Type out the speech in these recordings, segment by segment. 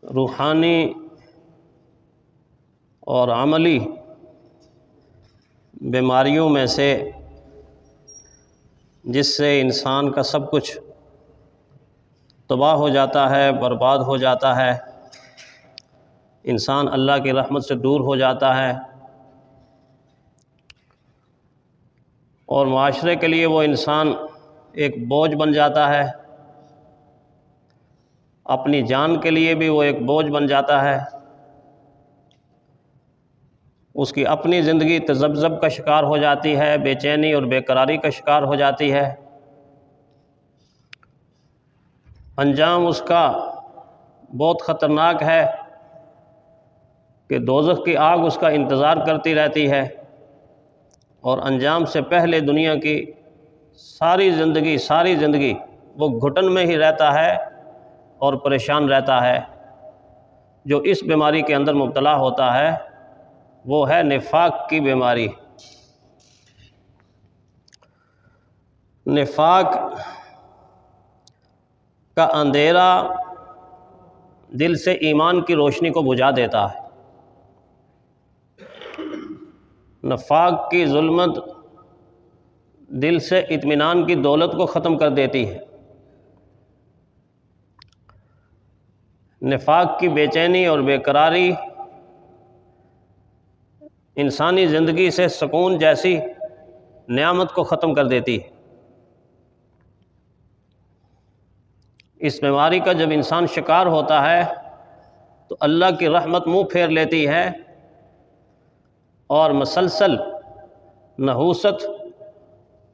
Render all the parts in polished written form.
روحانی اور عملی بیماریوں میں سے جس سے انسان کا سب کچھ تباہ ہو جاتا ہے، برباد ہو جاتا ہے، انسان اللہ کی رحمت سے دور ہو جاتا ہے، اور معاشرے کے لیے وہ انسان ایک بوجھ بن جاتا ہے، اپنی جان کے لیے بھی وہ ایک بوجھ بن جاتا ہے، اس کی اپنی زندگی تذبذب کا شکار ہو جاتی ہے، بے چینی اور بے قراری کا شکار ہو جاتی ہے، انجام اس کا بہت خطرناک ہے کہ دوزخ کی آگ اس کا انتظار کرتی رہتی ہے، اور انجام سے پہلے دنیا کی ساری زندگی وہ گھٹن میں ہی رہتا ہے اور پریشان رہتا ہے۔ جو اس بیماری کے اندر مبتلا ہوتا ہے وہ ہے نفاق کی بیماری۔ نفاق کا اندھیرا دل سے ایمان کی روشنی کو بجھا دیتا ہے، نفاق کی ظلمت دل سے اطمینان کی دولت کو ختم کر دیتی ہے، نفاق کی بے چینی اور بے قراری انسانی زندگی سے سکون جیسی نعمت کو ختم کر دیتی ہے۔ اس بیماری کا جب انسان شکار ہوتا ہے تو اللہ کی رحمت منہ پھیر لیتی ہے، اور مسلسل نحوست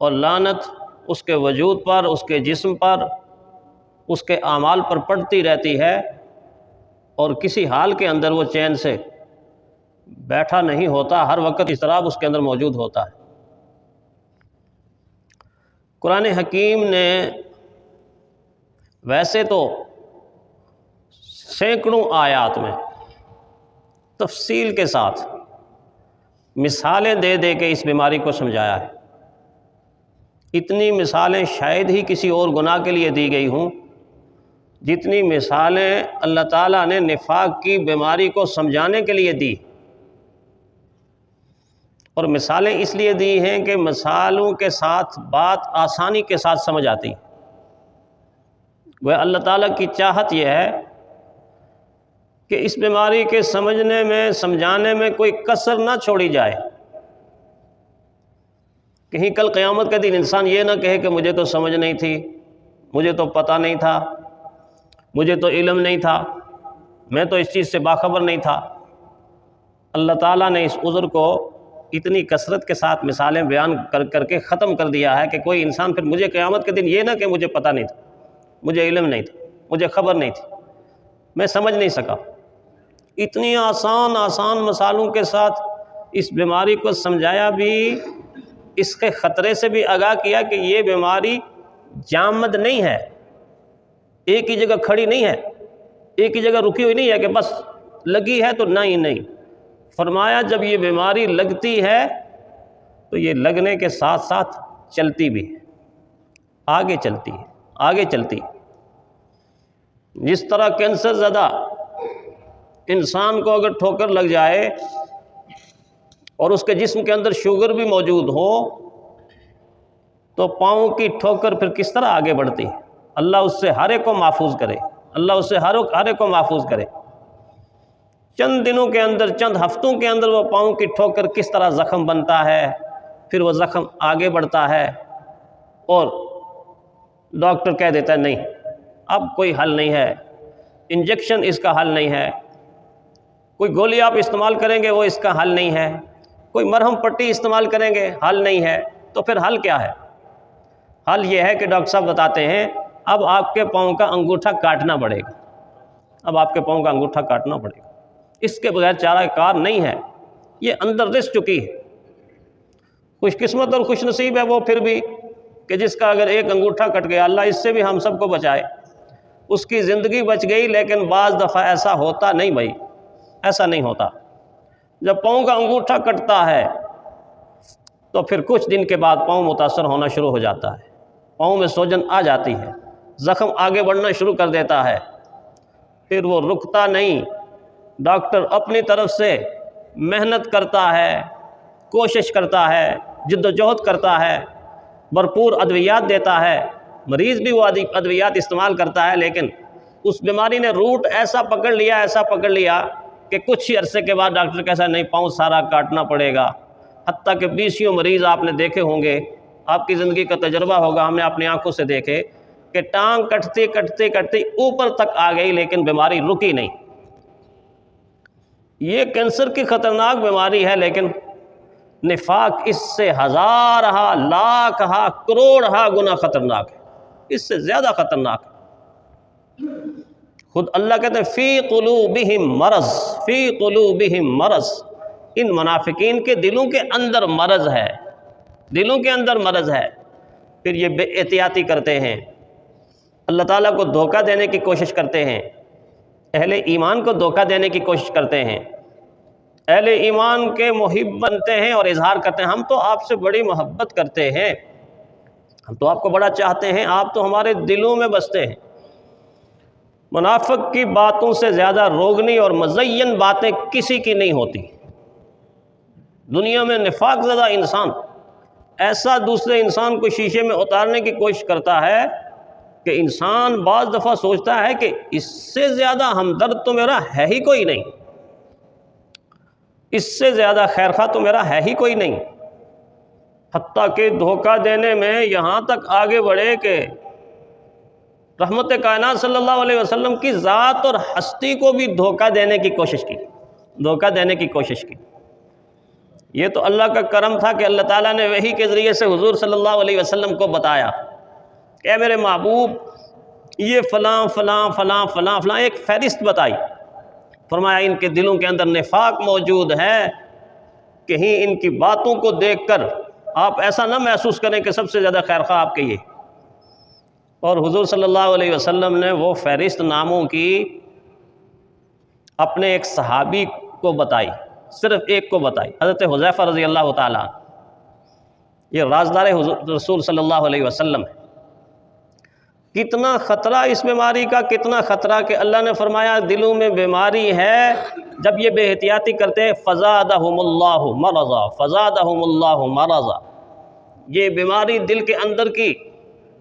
اور لعنت اس کے وجود پر، اس کے جسم پر، اس کے اعمال پر پڑتی رہتی ہے، اور کسی حال کے اندر وہ چین سے بیٹھا نہیں ہوتا، ہر وقت اضطراب اس کے اندر موجود ہوتا ہے۔ قرآن حکیم نے ویسے تو سینکڑوں آیات میں تفصیل کے ساتھ مثالیں دے دے کے اس بیماری کو سمجھایا ہے، اتنی مثالیں شاید ہی کسی اور گناہ کے لیے دی گئی ہوں جتنی مثالیں اللہ تعالیٰ نے نفاق کی بیماری کو سمجھانے کے لیے دی، اور مثالیں اس لیے دی ہیں کہ مثالوں کے ساتھ بات آسانی کے ساتھ سمجھ آتی ہے۔ وہ اللہ تعالیٰ کی چاہت یہ ہے کہ اس بیماری کے سمجھنے میں، سمجھانے میں کوئی کسر نہ چھوڑی جائے، کہیں کل قیامت کے دن انسان یہ نہ کہے کہ مجھے تو سمجھ نہیں تھی، مجھے تو پتہ نہیں تھا، مجھے تو علم نہیں تھا، میں تو اس چیز سے باخبر نہیں تھا۔ اللہ تعالیٰ نے اس عذر کو اتنی کثرت کے ساتھ مثالیں بیان کر کے ختم کر دیا ہے کہ کوئی انسان پھر مجھے قیامت کے دن یہ نہ کہ مجھے پتہ نہیں تھا، مجھے علم نہیں تھا، مجھے خبر نہیں تھی، میں سمجھ نہیں سکا۔ اتنی آسان مثالوں کے ساتھ اس بیماری کو سمجھایا بھی، اس کے خطرے سے بھی آگاہ کیا کہ یہ بیماری جامد نہیں ہے، ایک ہی جگہ کھڑی نہیں ہے، ایک ہی جگہ رکی ہوئی نہیں ہے کہ بس لگی ہے تو نہیں۔ فرمایا جب یہ بیماری لگتی ہے تو یہ لگنے کے ساتھ ساتھ چلتی بھی ہے، آگے چلتی ہے۔ جس طرح کینسر زدہ انسان کو اگر ٹھوکر لگ جائے اور اس کے جسم کے اندر شوگر بھی موجود ہو تو پاؤں کی ٹھوکر پھر کس طرح آگے بڑھتی ہے۔ اللہ اس سے ہر ایک کو محفوظ کرے، اللہ اس سے ہر ایک کو محفوظ کرے۔ چند دنوں کے اندر، چند ہفتوں کے اندر وہ پاؤں کی ٹھوکر کس طرح زخم بنتا ہے، پھر وہ زخم آگے بڑھتا ہے اور ڈاکٹر کہہ دیتا ہے نہیں اب کوئی حل نہیں ہے، انجیکشن اس کا حل نہیں ہے، کوئی گولی آپ استعمال کریں گے وہ اس کا حل نہیں ہے، کوئی مرہم پٹی استعمال کریں گے حل نہیں ہے۔ تو پھر حل کیا ہے؟ حل یہ ہے کہ ڈاکٹر صاحب بتاتے ہیں اب آپ کے پاؤں کا انگوٹھا کاٹنا پڑے گا، اب آپ کے پاؤں کا انگوٹھا کاٹنا پڑے گا، اس کے بغیر چارہ کار نہیں ہے، یہ اندر رس چکی ہے۔ خوش قسمت اور خوش نصیب ہے وہ پھر بھی کہ جس کا اگر ایک انگوٹھا کٹ گیا، اللہ اس سے بھی ہم سب کو بچائے، اس کی زندگی بچ گئی۔ لیکن بعض دفعہ ایسا ہوتا نہیں بھائی، ایسا نہیں ہوتا۔ جب پاؤں کا انگوٹھا کٹتا ہے تو پھر کچھ دن کے بعد پاؤں متاثر ہونا شروع ہو جاتا ہے، پاؤں میں سوجن آ جاتی ہے، زخم آگے بڑھنا شروع کر دیتا ہے، پھر وہ رکتا نہیں، ڈاکٹر اپنی طرف سے محنت کرتا ہے، کوشش کرتا ہے، جد و جہد کرتا ہے، بھرپور ادویات دیتا ہے، مریض بھی وہ ادویات استعمال کرتا ہے، لیکن اس بیماری نے روٹ ایسا پکڑ لیا کہ کچھ ہی عرصے کے بعد ڈاکٹر کیسا نہیں، پاؤں سارا کاٹنا پڑے گا۔ حتیٰ کہ 20 مریض آپ نے دیکھے ہوں گے، آپ کی زندگی کا تجربہ ہوگا، ہم نے اپنی آنکھوں سے دیکھے کہ ٹانگ کٹتے اوپر تک آ گئی لیکن بیماری رکی نہیں۔ یہ کینسر کی خطرناک بیماری ہے، لیکن نفاق اس سے ہزارہا، لاکھہا، کروڑہا گنا خطرناک ہے، اس سے زیادہ خطرناک ہے۔ خود اللہ کہتے ہیں فی قلوبہم مرض، فی قلوبہم مرض، ان منافقین کے دلوں کے اندر مرض ہے، دلوں کے اندر مرض ہے۔ پھر یہ بے احتیاطی کرتے ہیں، اللہ تعالیٰ کو دھوکہ دینے کی کوشش کرتے ہیں، اہل ایمان کو دھوکہ دینے کی کوشش کرتے ہیں، اہل ایمان کے محب بنتے ہیں اور اظہار کرتے ہیں ہم تو آپ سے بڑی محبت کرتے ہیں، ہم تو آپ کو بڑا چاہتے ہیں، آپ تو ہمارے دلوں میں بستے ہیں۔ منافق کی باتوں سے زیادہ روگنی اور مزین باتیں کسی کی نہیں ہوتی۔ دنیا میں نفاق زدہ انسان ایسا دوسرے انسان کو شیشے میں اتارنے کی کوشش کرتا ہے کہ انسان بعض دفعہ سوچتا ہے کہ اس سے زیادہ ہمدرد تو میرا ہے ہی کوئی نہیں، اس سے زیادہ خیرخواہ تو میرا ہے ہی کوئی نہیں۔ حتیٰ کہ دھوکہ دینے میں یہاں تک آگے بڑھے کہ رحمت کائنات صلی اللہ علیہ وسلم کی ذات اور ہستی کو بھی دھوکہ دینے کی کوشش کی، دھوکہ دینے کی کوشش کی۔ یہ تو اللہ کا کرم تھا کہ اللہ تعالیٰ نے وحی کے ذریعے سے حضور صلی اللہ علیہ وسلم کو بتایا کہ اے میرے محبوب یہ فلاں فلاں فلاں فلاں فلاں، ایک فہرست بتائی، فرمایا ان کے دلوں کے اندر نفاق موجود ہے، کہیں ان کی باتوں کو دیکھ کر آپ ایسا نہ محسوس کریں کہ سب سے زیادہ خیرخواہ آپ کے یہ۔ اور حضور صلی اللہ علیہ وسلم نے وہ فہرست ناموں کی اپنے ایک صحابی کو بتائی، صرف ایک کو بتائی، حضرت حذیفہ رضی اللہ تعالیٰ عنہ۔ یہ رازدار رسول صلی اللہ علیہ وسلم ہے۔ کتنا خطرہ اس بیماری کا، کتنا خطرہ کہ اللہ نے فرمایا دلوں میں بیماری ہے، جب یہ بے احتیاطی کرتے ہیں فزادہم اللہ مرضا، فزادہم اللہ مرضا، یہ بیماری دل کے اندر کی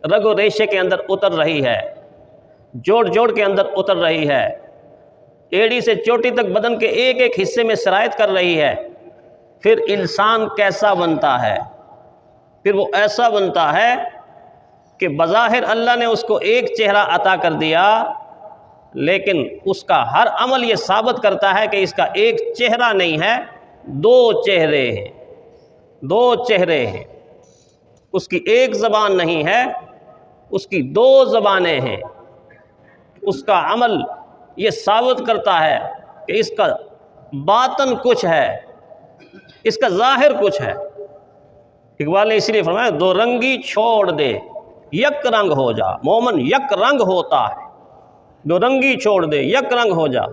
رگ و ریشے کے اندر اتر رہی ہے، جوڑ جوڑ کے اندر اتر رہی ہے، ایڑی سے چوٹی تک بدن کے ایک ایک حصے میں سرایت کر رہی ہے۔ پھر انسان کیسا بنتا ہے؟ پھر وہ ایسا بنتا ہے کہ بظاہر اللہ نے اس کو ایک چہرہ عطا کر دیا، لیکن اس کا ہر عمل یہ ثابت کرتا ہے کہ اس کا ایک چہرہ نہیں ہے، دو چہرے ہیں، دو چہرے ہیں۔ اس کی ایک زبان نہیں ہے، اس کی دو زبانیں ہیں۔ اس کا عمل یہ ثابت کرتا ہے کہ اس کا باطن کچھ ہے، اس کا ظاہر کچھ ہے۔ اقبال نے اسی لیے فرمایا دو رنگی چھوڑ دے یک رنگ ہو جا، مومن یک رنگ ہوتا ہے، دو رنگی چھوڑ دے یک رنگ ہو جا۔